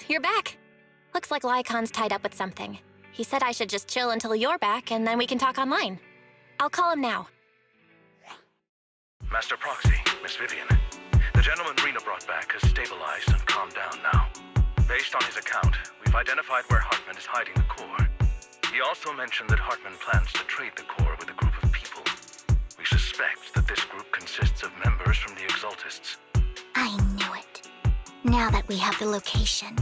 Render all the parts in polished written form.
you're back. Looks like Lyacon's tied up with something. He said I should just chill until you're back, and then we can talk online. I'll call him now. Master Proxy, Miss Vivian. The gentleman Rena brought back has stabilized and calmed down now. Based on his account, we've identified where Hartman is hiding the core. He also mentioned that Hartman plans to trade the core with a group of people. We suspect that this group consists of members from the Exaltists. I knew it. Now that we have the location,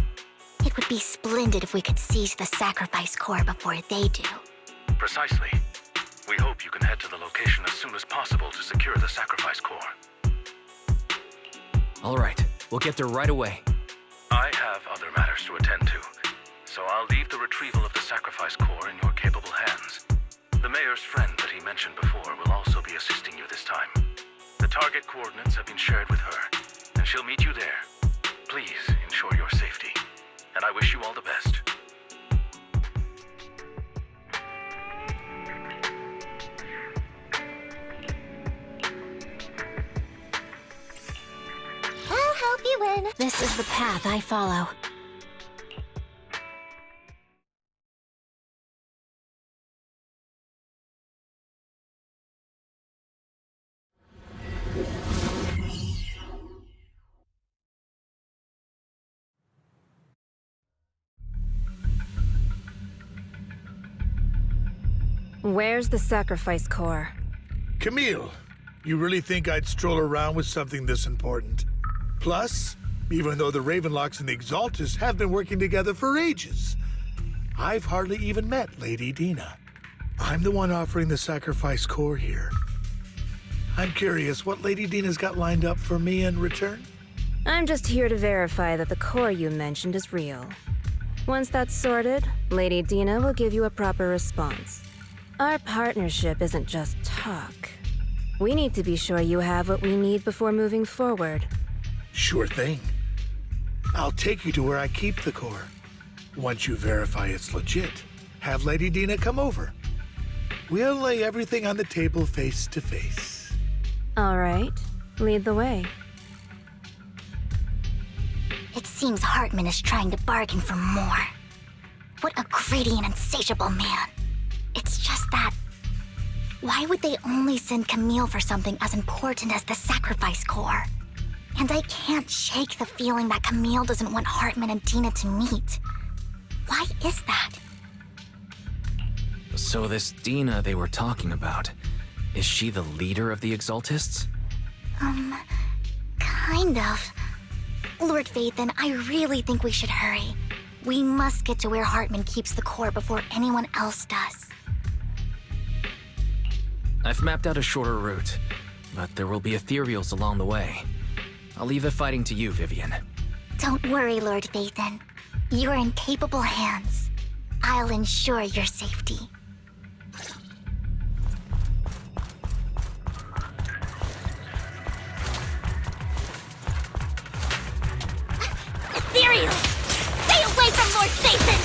it would be splendid if we could seize the sacrifice core before they do. Precisely. We hope you can head to the location as soon as possible to secure the sacrifice core. All right, we'll get there right away. I have other matters to attend to, so I'll leave the retrieval of the sacrifice core in your capable hands. The mayor's friend that he mentioned before will also be assisting you this time. The target coordinates have been shared with her, and she'll meet you there. Please ensure your safety, and I wish you all the best. I'll help you win. This is the path I follow. Where's the sacrifice core? Camille, you really think I'd stroll around with something this important? Plus, even though the Ravenlocks and the Exaltists have been working together for ages, I've hardly even met Lady Dina. I'm the one offering the sacrifice core here. I'm curious what Lady Dina's got lined up for me in return? I'm just here to verify that the core you mentioned is real. Once that's sorted, Lady Dina will give you a proper response. Our partnership isn't just talk. We need to be sure you have what we need before moving forward. Sure thing. I'll take you to where I keep the core. Once you verify it's legit, have Lady Dina come over. We'll lay everything on the table face to face. All right, lead the way. It seems Hartman is trying to bargain for more. What a greedy and insatiable man. It's just that... why would they only send Camille for something as important as the sacrifice core? And I can't shake the feeling that Camille doesn't want Hartman and Dina to meet. Why is that? So this Dina they were talking about, is she the leader of the Exaltists? Kind of. Lord Phaethon, I really think we should hurry. We must get to where Hartman keeps the core before anyone else does. I've mapped out a shorter route, but there will be Ethereals along the way. I'll leave the fighting to you, Vivian. Don't worry, Lord Phaethon. You're in capable hands. I'll ensure your safety. Ethereals! Stay away from Lord Phaethon!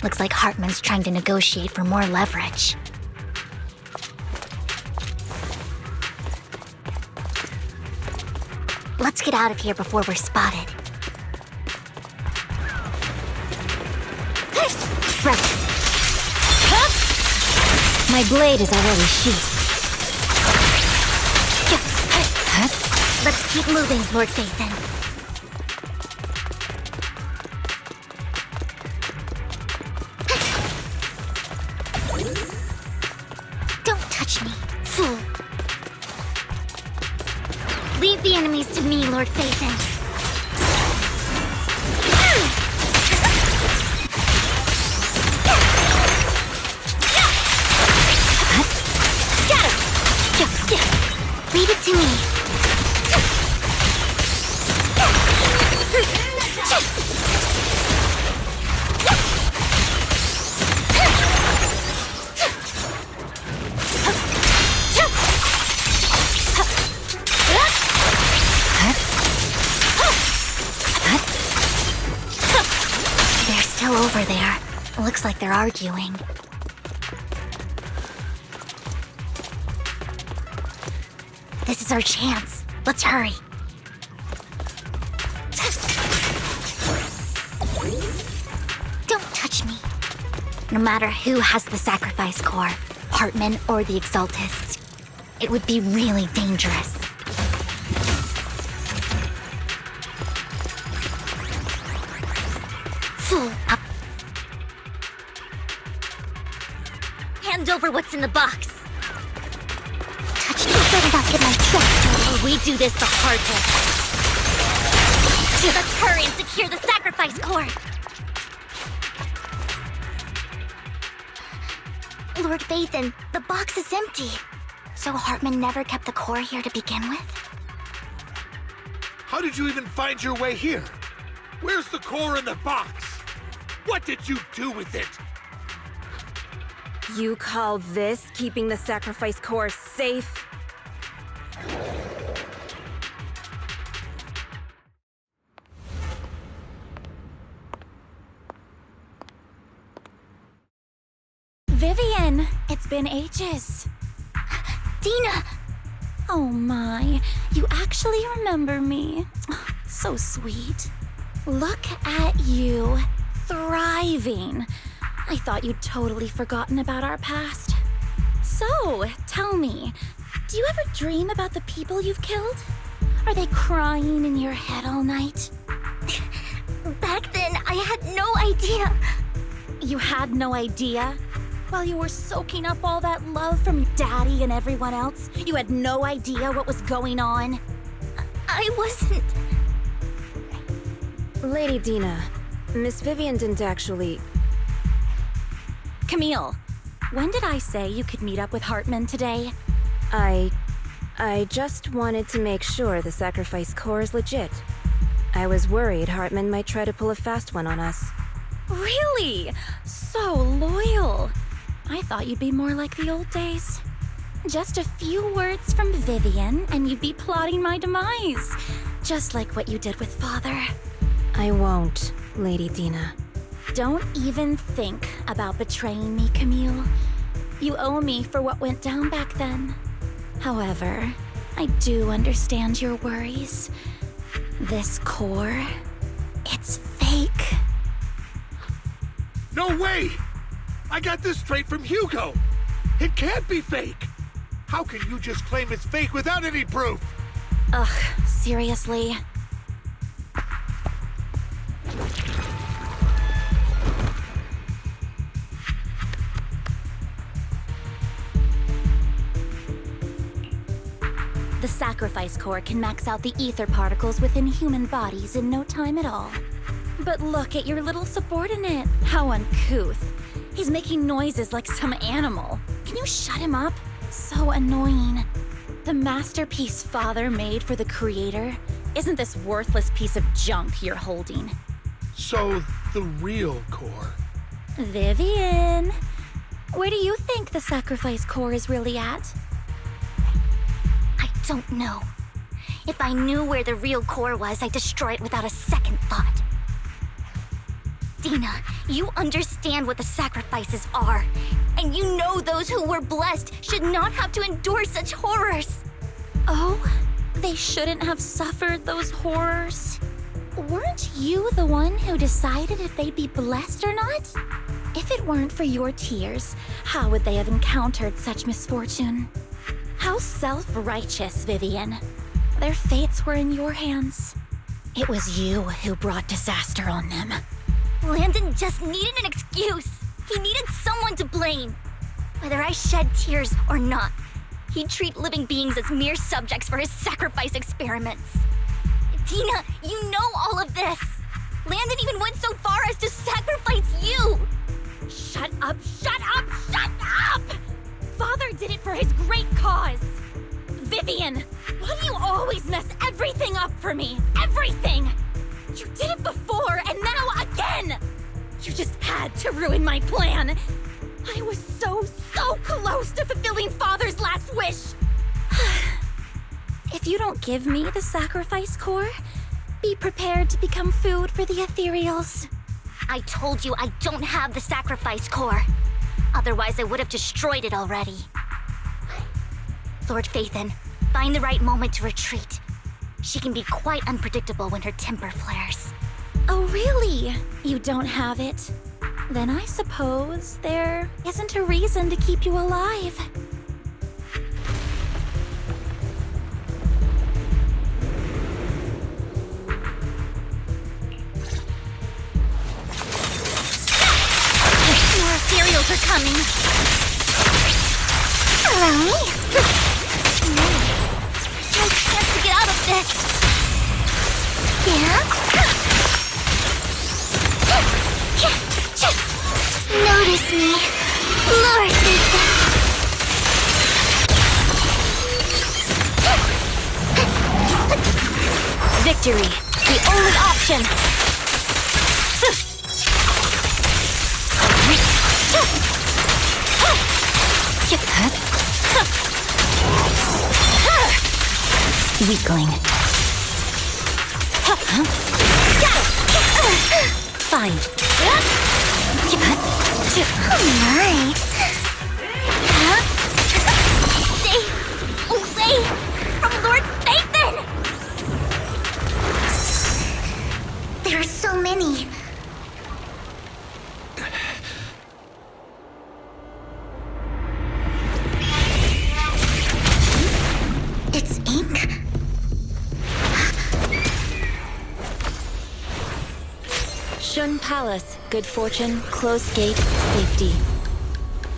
Looks like Hartman's trying to negotiate for more leverage. Let's get out of here before we're spotted. Right. My blade is already sheathed. Let's keep moving, Lord Phaethon. Don't touch me, fool. Leave the enemies to me, Lord Phaethon. Leave it to me. Looks like they're arguing. This is our chance. Let's hurry. Don't touch me. No matter who has the sacrifice core, Hartman or the Exaltists, it would be really dangerous. Fool up. Hand over what's in the box. Touch me. Better not get my trust, or we do this the hard way. Let's hurry and secure the sacrifice core. Lord Phaethon, the box is empty. So Hartman never kept the core here to begin with? How did you even find your way here? Where's the core in the box? What did you do with it? You call this keeping the sacrifice core safe? Vivian, it's been ages. Dina! Oh my, you actually remember me. So sweet. Look at you, thriving. I thought you'd totally forgotten about our past. So, tell me, do you ever dream about the people you've killed? Are they crying in your head all night? Back then, I had no idea. You had no idea? While you were soaking up all that love from Daddy and everyone else, you had no idea what was going on? I wasn't... Lady Dina, Miss Vivian didn't actually... Camille, when did I say you could meet up with Hartman today? I just wanted to make sure the sacrifice core is legit. I was worried Hartman might try to pull a fast one on us. Really? So loyal. I thought you'd be more like the old days. Just a few words from Vivian, and you'd be plotting my demise. Just like what you did with Father. I won't, Lady Dina. Don't even think about betraying me, Camille. You owe me for what went down back then. However, I do understand your worries. This core, it's fake. No way! I got this straight from Hugo! It can't be fake! How can you just claim it's fake without any proof? Ugh, seriously. The sacrifice core can max out the ether particles within human bodies in no time at all. But look at your little subordinate. How uncouth. He's making noises like some animal. Can you shut him up? So annoying. The masterpiece Father made for the Creator isn't this worthless piece of junk you're holding. So, the real core. Vivian, where do you think the sacrifice core is really at? I don't know. If I knew where the real core was, I'd destroy it without a second thought. Dina, you understand what the sacrifices are. And you know those who were blessed should not have to endure such horrors. Oh, they shouldn't have suffered those horrors. Weren't you the one who decided if they'd be blessed or not? If it weren't for your tears, how would they have encountered such misfortune? How self-righteous, Vivian. Their fates were in your hands. It was you who brought disaster on them. Landon just needed an excuse. He needed someone to blame. Whether I shed tears or not, he'd treat living beings as mere subjects for his sacrifice experiments. Dina, you know all of this. Landon even went so far as to sacrifice you. Shut up, shut up, shut up! Father did it for his great cause. Vivian, why do you always mess everything up for me? Everything! You did it before, and now again! You just had to ruin my plan. I was so close to fulfilling Father's last wish. If you don't give me the sacrifice core, be prepared to become food for the Ethereals. I told you I don't have the sacrifice core. Otherwise, I would have destroyed it already. Lord Phaethon, find the right moment to retreat. She can be quite unpredictable when her temper flares. Oh, really? You don't have it? Then I suppose there isn't a reason to keep you alive. More Ethereals are coming. Allow me. No. There's no chance to get out of this. Yeah? Notice me, Lord Phaethon. Victory, the only option. Weakling. Fine. Nice. Stay away from Lord Phaethon! There are so many. It's ink? Shun Palace, good fortune, closed gate, safety.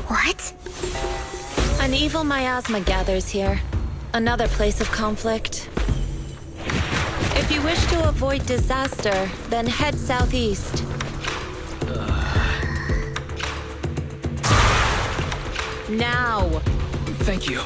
What? An evil miasma gathers here. Another place of conflict. If you wish to avoid disaster, then head southeast. Now! Thank you.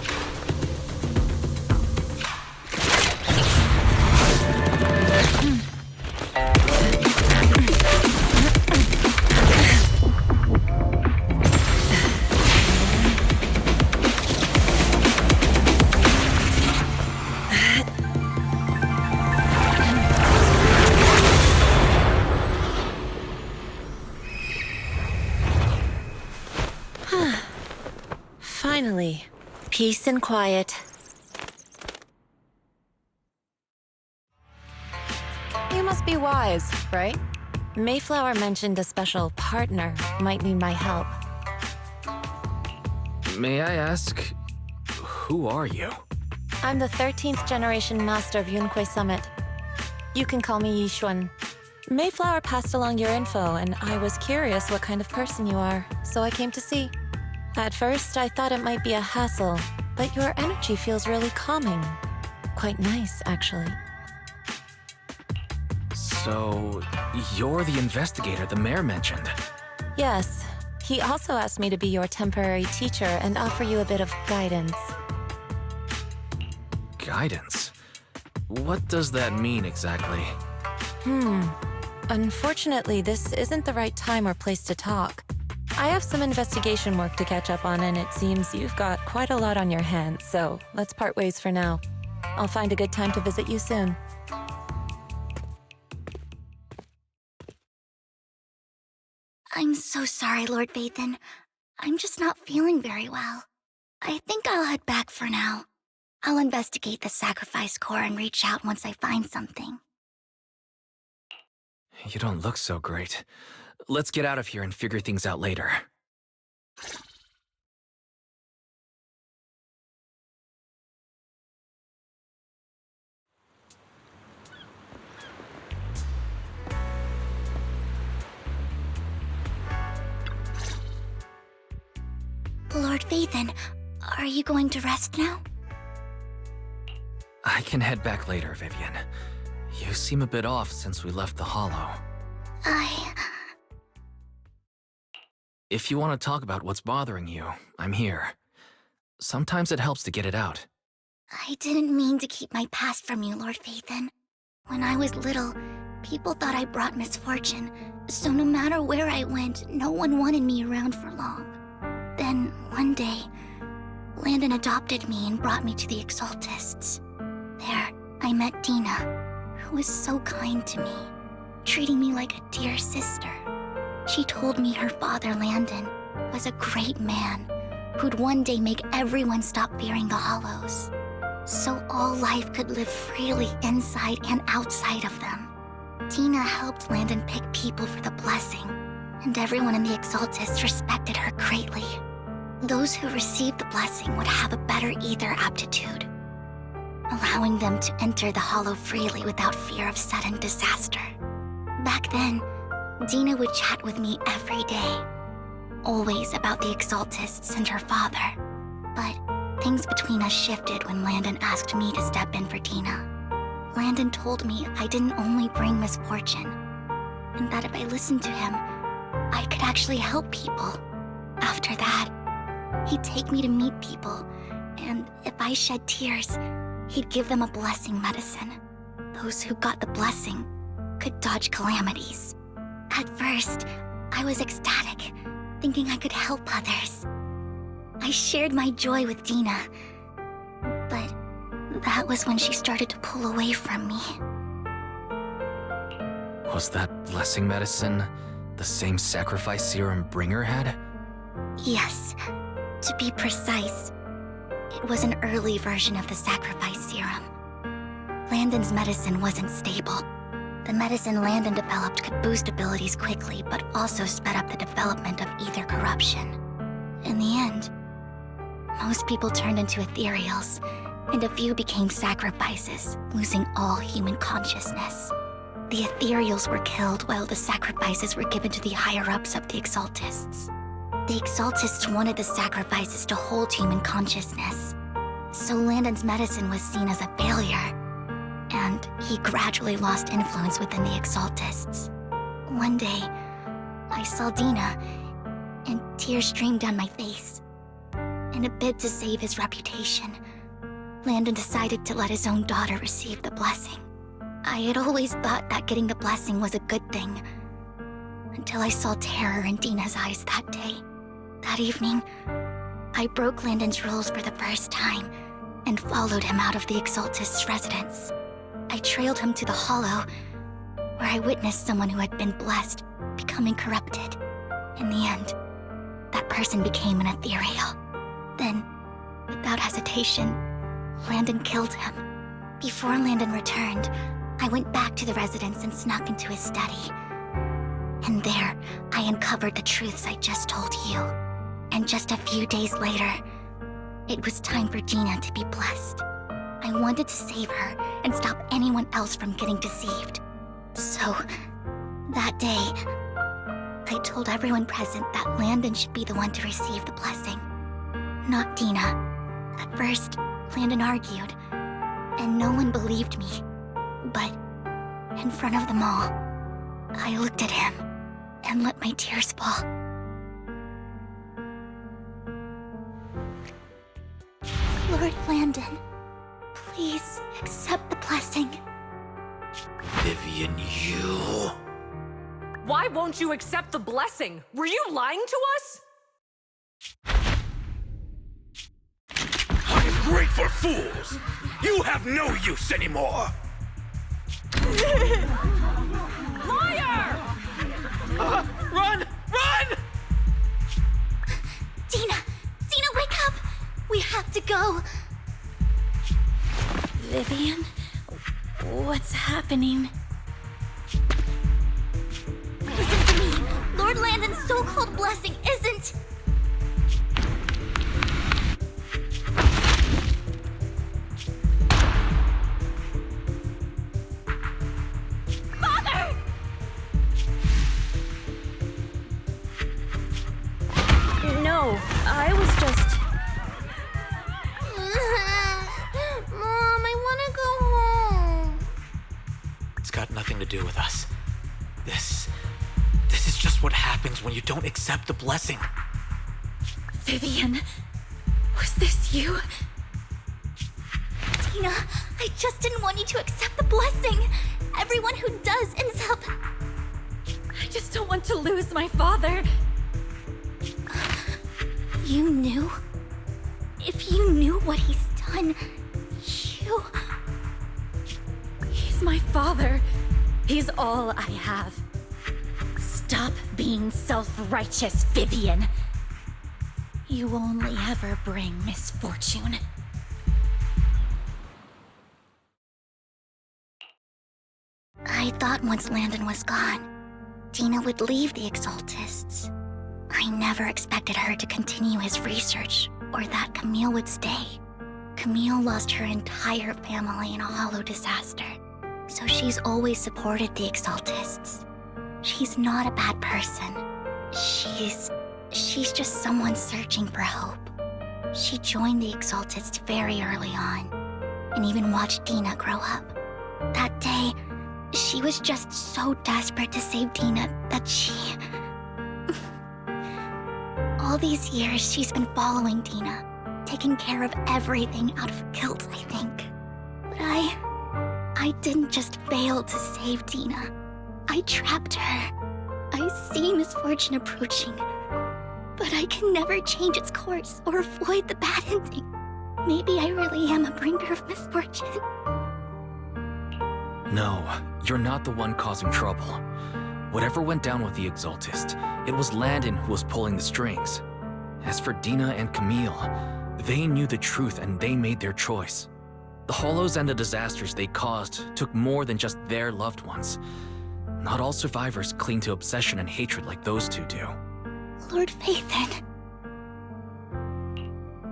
Finally, peace and quiet. You must be wise, right? Mayflower mentioned a special partner might need my help. May I ask, who are you? I'm the 13th generation master of Yunque Summit. You can call me Yixuan. Mayflower passed along your info, and I was curious what kind of person you are, so I came to see. At first, I thought it might be a hassle, but your energy feels really calming. Quite nice, actually. So, you're the investigator the mayor mentioned. Yes. He also asked me to be your temporary teacher and offer you a bit of guidance. Guidance? What does that mean exactly? Unfortunately, this isn't the right time or place to talk. I have some investigation work to catch up on, and it seems you've got quite a lot on your hands, so let's part ways for now. I'll find a good time to visit you soon. I'm so sorry, Lord Phaethon. I'm just not feeling very well. I think I'll head back for now. I'll investigate the sacrifice core and reach out once I find something. You don't look so great. Let's get out of here and figure things out later. Lord Phaethon, are you going to rest now? I can head back later, Vivian. You seem a bit off since we left the Hollow. If you want to talk about what's bothering you, I'm here. Sometimes it helps to get it out. I didn't mean to keep my past from you, Lord Phaethon. When I was little, people thought I brought misfortune, so no matter where I went, no one wanted me around for long. Then, one day, Landon adopted me and brought me to the Exaltists. There, I met Dina, who was so kind to me, treating me like a dear sister. She told me her father, Landon, was a great man who'd one day make everyone stop fearing the Hollows, so all life could live freely inside and outside of them. Dina helped Landon pick people for the blessing, and everyone in the Exaltists respected her greatly. Those who received the blessing would have a better ether aptitude, allowing them to enter the Hollow freely without fear of sudden disaster. Back then, Dina would chat with me every day, always about the Exaltists and her father. But things between us shifted when Landon asked me to step in for Dina. Landon told me I didn't only bring misfortune, and that if I listened to him, I could actually help people. After that, he'd take me to meet people, and if I shed tears, he'd give them a blessing medicine. Those who got the blessing could dodge calamities. At first, I was ecstatic, thinking I could help others. I shared my joy with Dina, but that was when she started to pull away from me. Was that blessing medicine the same sacrifice serum Bringer had? Yes. To be precise, it was an early version of the sacrifice serum. Landon's medicine wasn't stable. The medicine Landon developed could boost abilities quickly, but also sped up the development of ether corruption. In the end, most people turned into Ethereals, and a few became sacrifices, losing all human consciousness. The Ethereals were killed while the sacrifices were given to the higher-ups of the Exaltists. The Exaltists wanted the sacrifices to hold human consciousness, so Landon's medicine was seen as a failure, and he gradually lost influence within the Exaltists. One day, I saw Dina, and tears streamed down my face. In a bid to save his reputation, Landon decided to let his own daughter receive the blessing. I had always thought that getting the blessing was a good thing, until I saw terror in Dina's eyes that day. That evening, I broke Landon's rules for the first time and followed him out of the Exaltist's residence. I trailed him to the Hollow, where I witnessed someone who had been blessed becoming corrupted. In the end, that person became an Ethereal. Then, without hesitation, Landon killed him. Before Landon returned, I went back to the residence and snuck into his study. And there, I uncovered the truths I just told you. And just a few days later, it was time for Dina to be blessed. I wanted to save her and stop anyone else from getting deceived. So, that day, I told everyone present that Landon should be the one to receive the blessing, not Dina. At first, Landon argued, and no one believed me. But, in front of them all, I looked at him and let my tears fall. Lord Landon, please accept the blessing. Vivian, you... Why won't you accept the blessing? Were you lying to us? Ungrateful fools! You have no use anymore! Liar! Run! Run! Dina! Dina, wake up! We have to go! Vivian? What's happening? Listen to me! Lord Landon's so-called blessing isn't... Father! No, I was just... Mom, I want to go home. It's got nothing to do with us. This is just what happens when you don't accept the blessing. Vivian, was this you? Dina, I just didn't want you to accept the blessing. Everyone who does ends up... I just don't want to lose my father. You knew? If you knew what he's done, you... He's my father. He's all I have. Stop being self-righteous, Vivian. You only ever bring misfortune. I thought once Landon was gone, Dina would leave the Exaltists. I never expected her to continue his research, or that Camille would stay. Camille lost her entire family in a hollow disaster, so she's always supported the Exaltists. She's not a bad person. She's just someone searching for hope. She joined the Exaltists very early on, and even watched Dina grow up. That day, she was just so desperate to save Dina that she... All these years, she's been following Dina, taking care of everything out of guilt, I think. But I didn't just fail to save Dina. I trapped her. I see misfortune approaching, but I can never change its course or avoid the bad ending. Maybe I really am a bringer of misfortune. No, you're not the one causing trouble. Whatever went down with the Exaltist, it was Landon who was pulling the strings. As for Dina and Camille, they knew the truth and they made their choice. The hollows and the disasters they caused took more than just their loved ones. Not all survivors cling to obsession and hatred like those two do. Lord Phaethon.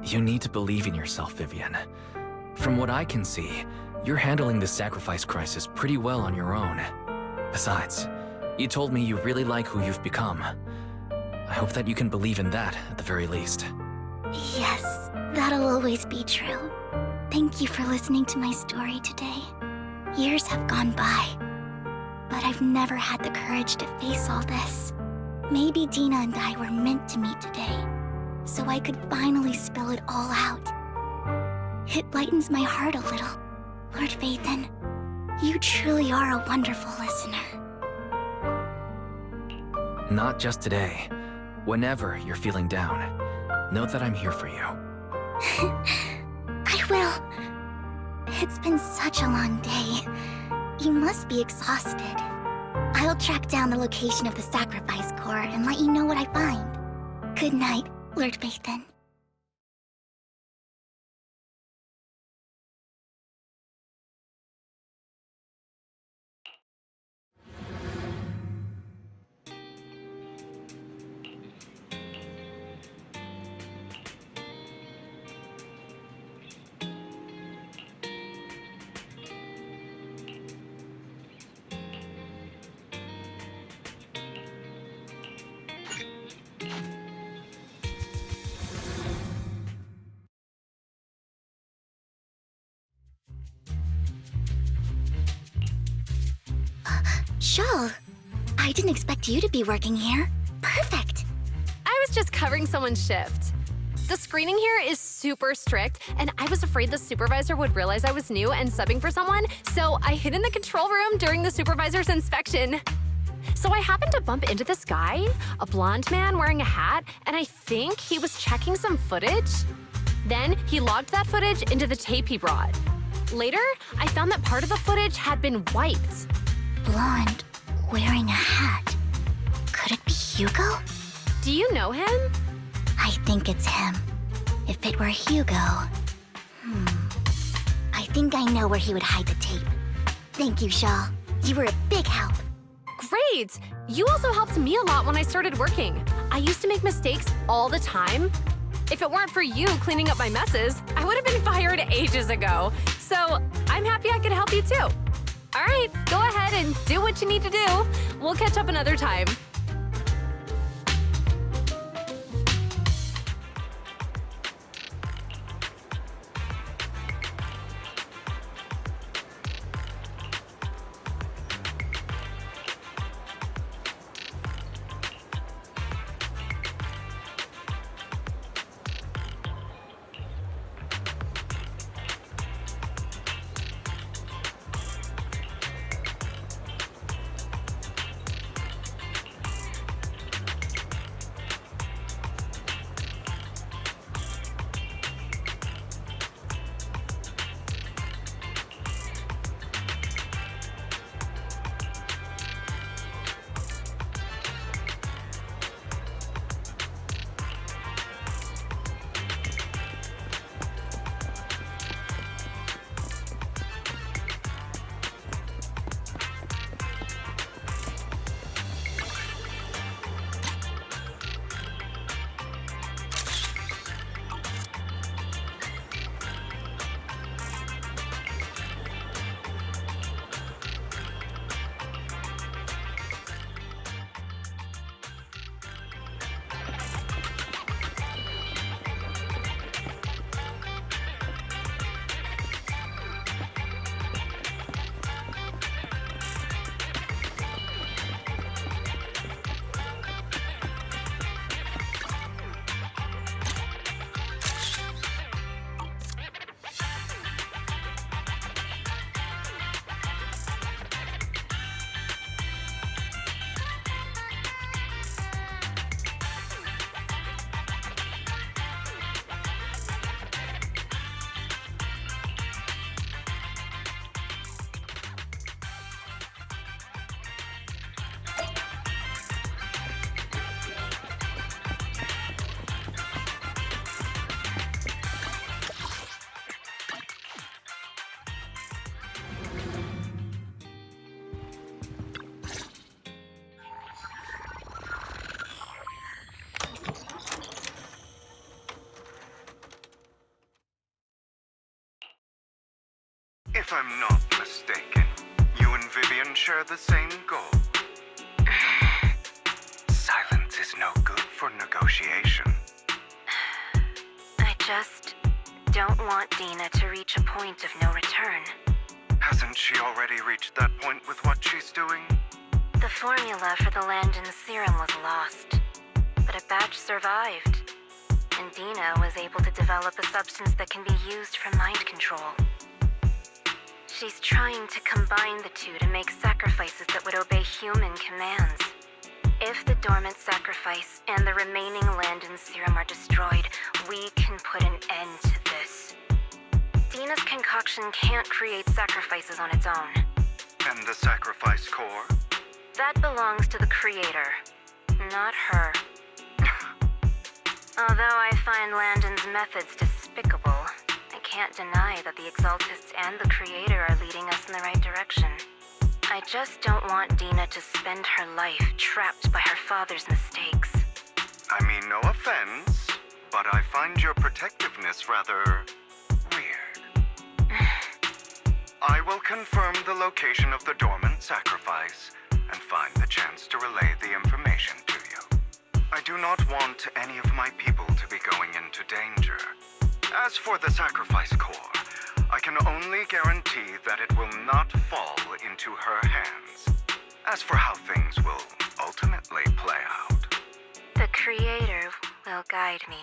You need to believe in yourself, Vivian. From what I can see, you're handling this sacrifice crisis pretty well on your own. Besides, you told me you really like who you've become. I hope that you can believe in that at the very least. Yes, that'll always be true. Thank you for listening to my story today. Years have gone by, but I've never had the courage to face all this. Maybe Dina and I were meant to meet today, so I could finally spill it all out. It lightens my heart a little. Lord Phaethon, you truly are a wonderful listener. Not just today. Whenever you're feeling down, know that I'm here for you. I will. It's been such a long day. You must be exhausted. I'll track down the location of the sacrifice core and let you know what I find. Good night, Lord Phaethon. Sjai, I didn't expect you to be working here. Perfect. I was just covering someone's shift. The screening here is super strict, and I was afraid the supervisor would realize I was new and subbing for someone, so I hid in the control room during the supervisor's inspection. So I happened to bump into this guy, a blonde man wearing a hat, and I think he was checking some footage. Then he logged that footage into the tape he brought. Later, I found that part of the footage had been wiped. Blonde, wearing a hat. Could it be Hugo? Do you know him? I think it's him. If it were Hugo... I think I know where he would hide the tape. Thank you, Sjai. You were a big help. Great! You also helped me a lot when I started working. I used to make mistakes all the time. If it weren't for you cleaning up my messes, I would have been fired ages ago. So I'm happy I could help you too. All right, go ahead and do what you need to do. We'll catch up another time. I'm not mistaken, you and Vivian share the same goal. Silence is no good for negotiation. I just don't want Dina to reach a point of no return. Hasn't she already reached that point with what she's doing? The formula for the Landon serum was lost, but a batch survived, and Dina was able to develop a substance that can be used for mind control. She's trying to combine the two to make sacrifices that would obey human commands. If the dormant sacrifice and the remaining Landon serum are destroyed, we can put an end to this. Dina's concoction can't create sacrifices on its own. And the sacrifice core? That belongs to the creator, not her. Although I find Landon's methods despicable, I can't deny that the Exaltists and the creator are leading us in the right direction. I just don't want Dina to spend her life trapped by her father's mistakes. I mean, no offense, but I find your protectiveness rather weird. I will confirm the location of the dormant sacrifice and find the chance to relay the information to you. I do not want any of my people to be going into danger. As for the sacrifice core, I can only guarantee that it will not fall into her hands. As for how things will ultimately play out, The creator will guide me.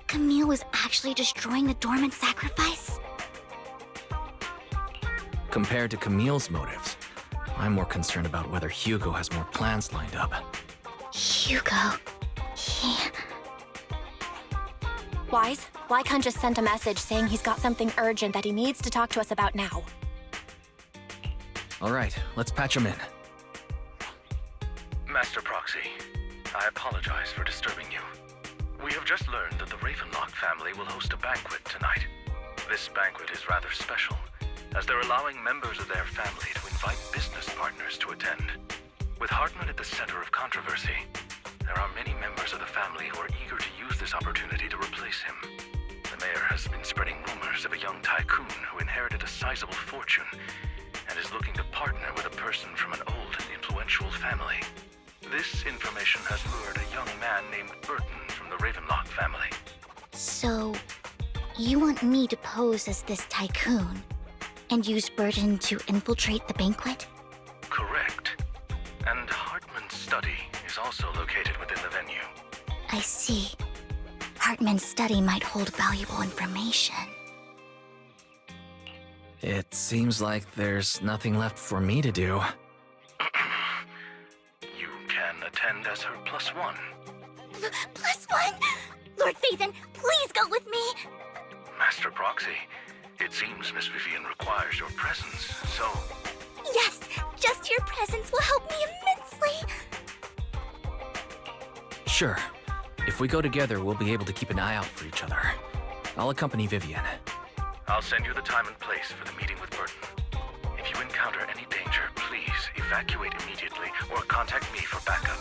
Camille was actually destroying the dormant sacrifice? Compared to Camille's motives, I'm more concerned about whether Hugo has more plans lined up. Hugo... Wise, Lyacon just sent a message saying he's got something urgent that he needs to talk to us about now. All right, let's patch him in. Master Proxy, I apologize for disturbing you. We have just learned that the Ravenlock family will host a banquet tonight. This banquet is rather special, as they're allowing members of their family to invite business partners to attend. With Hartman at the center of controversy, there are many members of the family who are eager to use this opportunity to replace him. The mayor has been spreading rumors of a young tycoon who inherited a sizable fortune and is looking to partner with a person from an old and influential family. This information has lured a young man named Burton from the Ravenlock family. So, you want me to pose as this tycoon and use Burton to infiltrate the banquet? Correct. And Hartman's study is also located within the venue. I see. Hartman's study might hold valuable information. It seems like there's nothing left for me to do. You can attend as her +1. +1? Lord Phaethon, please go with me! Master Proxy, it seems Miss Vivian requires your presence, so... Yes, just your presence will help me immensely! Sure. If we go together, we'll be able to keep an eye out for each other. I'll accompany Vivian. I'll send you the time and place for the meeting with Burton. If you encounter any danger, please evacuate immediately or contact me for backup.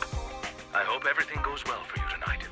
I hope everything goes well for you tonight.